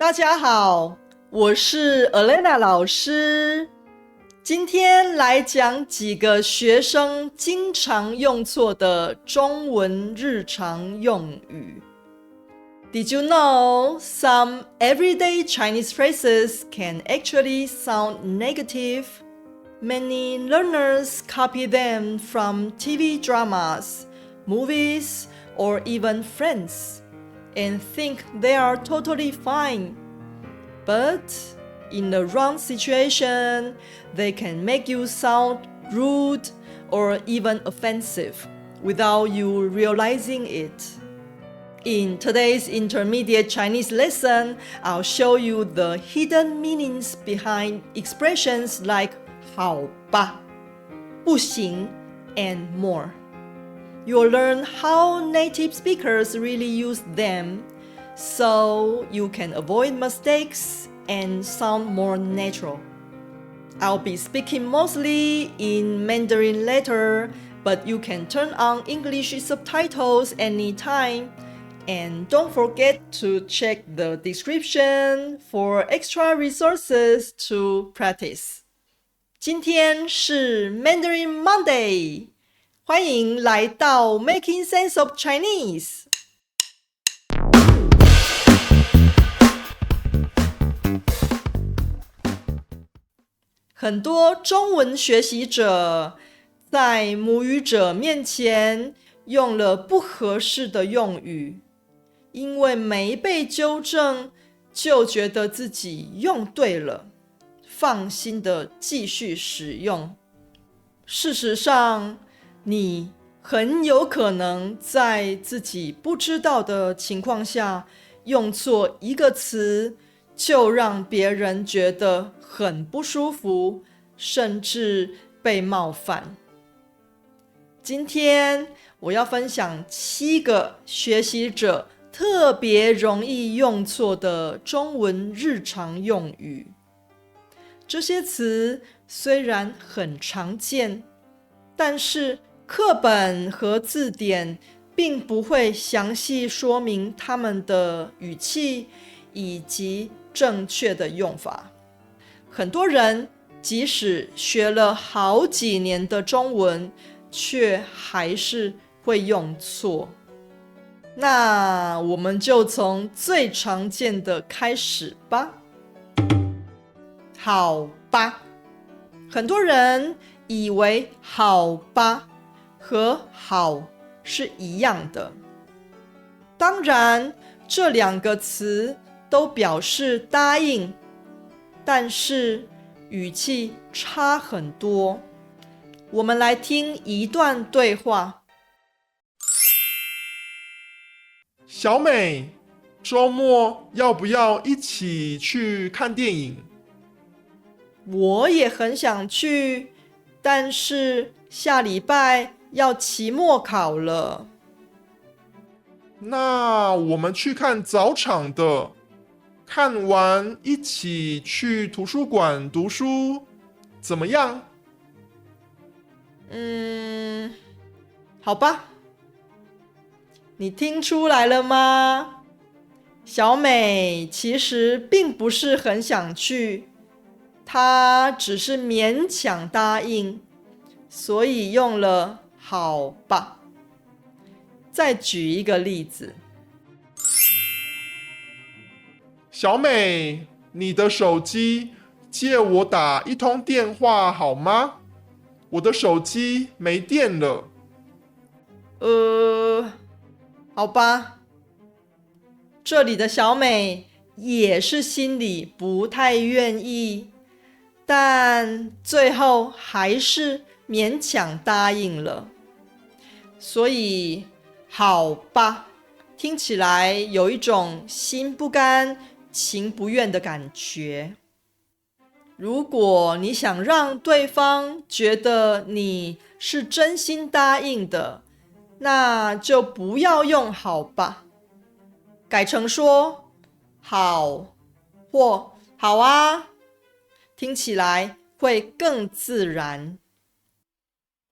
大家好，我是 Elena 老师。今天来讲几个学生经常用错的中文日常用语。Did you know some everyday Chinese phrases can actually sound negative? Many learners copy them from TV dramas, movies, or even friends, and think they are totally fine. But in the wrong situation, they can make you sound rude or even offensive without you realizing it. In today's intermediate Chinese lesson, I'll show you the hidden meanings behind expressions like 好吧, 不行, and more. You'll learn how native speakers really use them, so you can avoid mistakes and sound more natural. I'll be speaking mostly in Mandarin later, but you can turn on English subtitles anytime. And don't forget to check the description for extra resources to practice. 今天是 Mandarin Monday， 欢迎来到 Making Sense of Chinese。很多中文学习者在母语者面前用了不合适的用语，因为没被纠正，就觉得自己用对了，放心的继续使用。事实上，你很有可能在自己不知道的情况下，用错一个词，就让别人觉得很不舒服，甚至被冒犯。今天我要分享7个学习者特别容易用错的中文日常用语。这些词虽然很常见，但是课本和字典并不会详细说明它们的语气以及正确的用法。很多人即使学了好几年的中文，却还是会用错。那我们就从最常见的开始吧。好吧，很多人以为好吧和好是一样的。当然，这2个词都表示答应，但是语气差很多。我们来听一段对话。小美，周末要不要一起去看电影？我也很想去，但是下礼拜要期末考了。那我们去看早场的，看完一起去图书馆读书，怎么样？好吧。你听出来了吗？小美其实并不是很想去，她只是勉强答应，所以用了好吧。再举一个例子。小美，你的手机借我打一通电话好吗？我的手机没电了。好吧。这里的小美也是心里不太愿意，但最后还是勉强答应了。所以好吧，听起来有一种心不甘情不愿的感觉。如果你想让对方觉得你是真心答应的，那就不要用好吧，改成说好或好啊，听起来会更自然。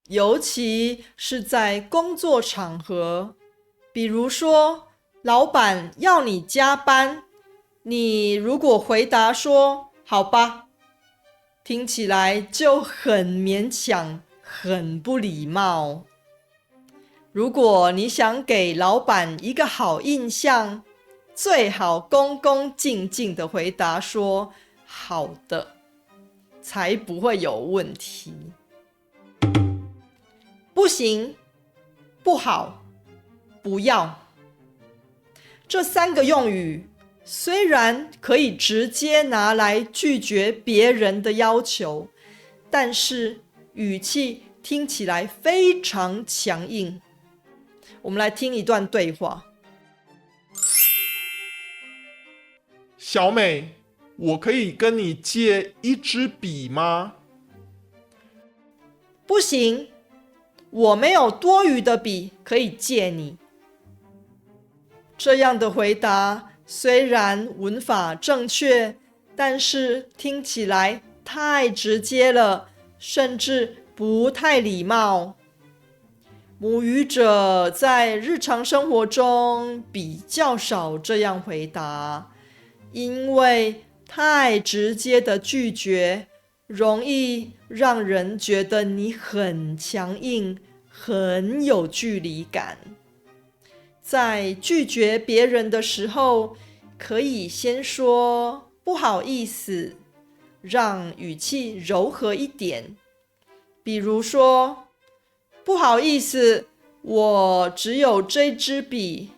尤其是在工作场合，比如说老板要你加班，你如果回答说好吧，听起来就很勉强，很不礼貌。如果你想给老板一个好印象，最好恭恭敬敬的回答说好的，才不会有问题。不行，不好，不要，这3个用语虽然可以直接拿来拒绝别人的要求，但是语气听起来非常强硬。我们来听一段对话。小美，我可以跟你借一支笔吗？不行，我没有多余的笔可以借你。这样的回答虽然文法正确，但是听起来太直接了，甚至不太礼貌。母语者在日常生活中比较少这样回答，因为太直接的拒绝容易让人觉得你很强硬，很有距离感。在拒绝别人的时候，可以先说不好意思，让语气柔和一点。比如说，不好意思，我只有这支笔，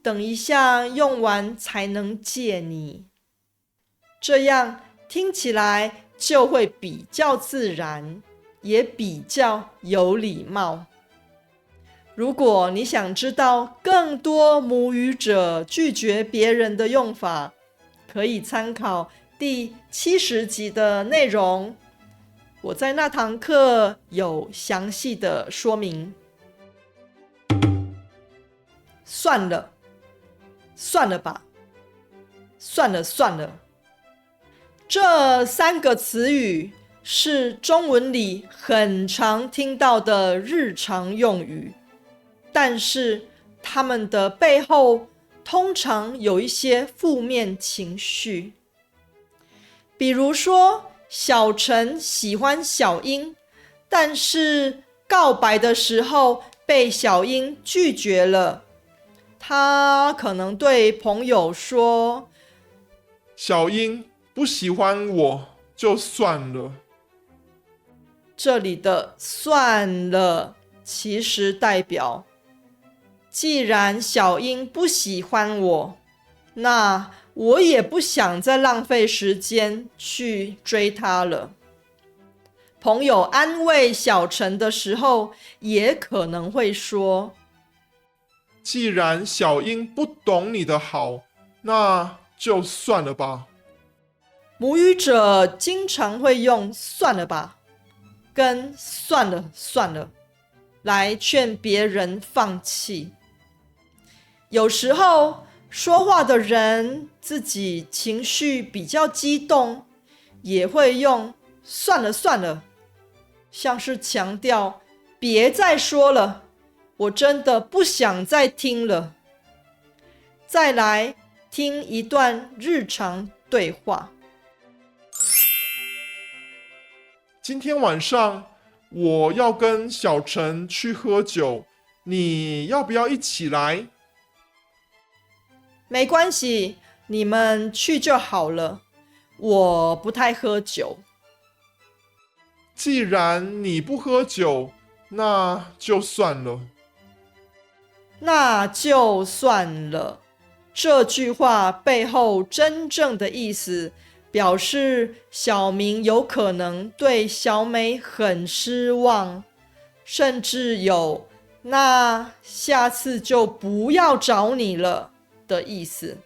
等一下用完才能借你。这样听起来就会比较自然，也比较有礼貌。如果你想知道更多母语者拒绝别人的用法，可以参考第70集的内容，我在那堂课有详细的说明。算了，算了吧，算了算了，这3个词语是中文里很常听到的日常用语，但是它们的背后通常有一些负面情绪。比如说，小陈喜欢小英，但是告白的时候被小英拒绝了。他可能对朋友说：小英不喜欢我就算了。这里的算了其实代表，既然小英不喜欢我，那我也不想再浪费时间去追她了。朋友安慰小陈的时候，也可能会说：既然小英不懂你的好，那就算了吧。母语者经常会用算了吧跟算了算了来劝别人放弃。有时候说话的人自己情绪比较激动，也会用算了算了，像是强调别再说了，我真的不想再听了。再来听一段日常对话。今天晚上我要跟小陈去喝酒，你要不要一起来？没关系，你们去就好了，我不太喝酒。既然你不喝酒，那就算了。那就算了。这句话背后真正的意思，表示小明有可能对小美很失望，甚至有那下次就不要找你了的意思。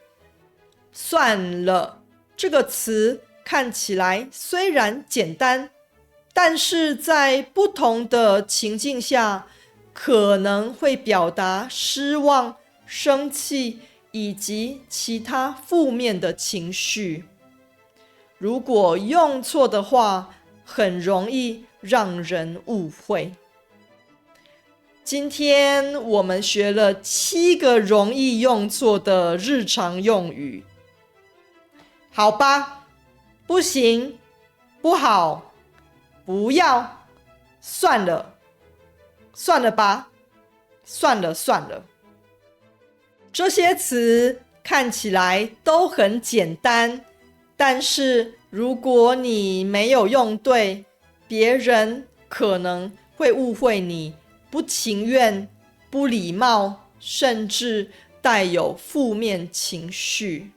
算了这个词看起来虽然简单，但是在不同的情境下，可能会表达失望、生气以及其他负面的情绪。如果用错的话，很容易让人误会。今天我们学了7个容易用错的日常用语。好吧，不行，不好，不要，算了，算了吧，算了算了。这些词看起来都很简单，但是如果你没有用对，别人可能会误会你不情愿、不礼貌，甚至带有负面情绪。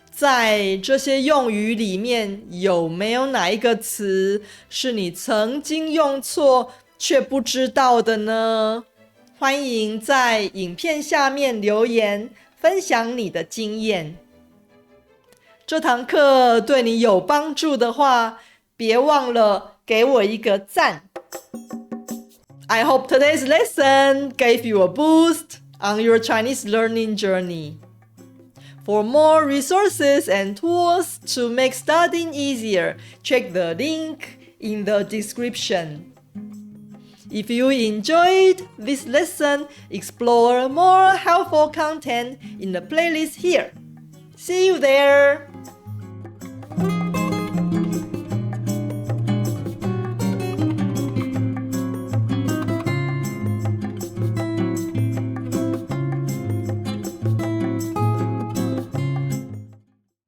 在这些用语里面，有没有哪一个词是你曾经用错却不知道的呢？欢迎在影片下面留言，分享你的经验。这堂课对你有帮助的话，别忘了给我一个赞。I hope today's lesson gave you a boost on your Chinese learning journey. For more resources and tools to make studying easier, check the link in the description. If you enjoyed this lesson, explore more helpful content in the playlist here. See you there!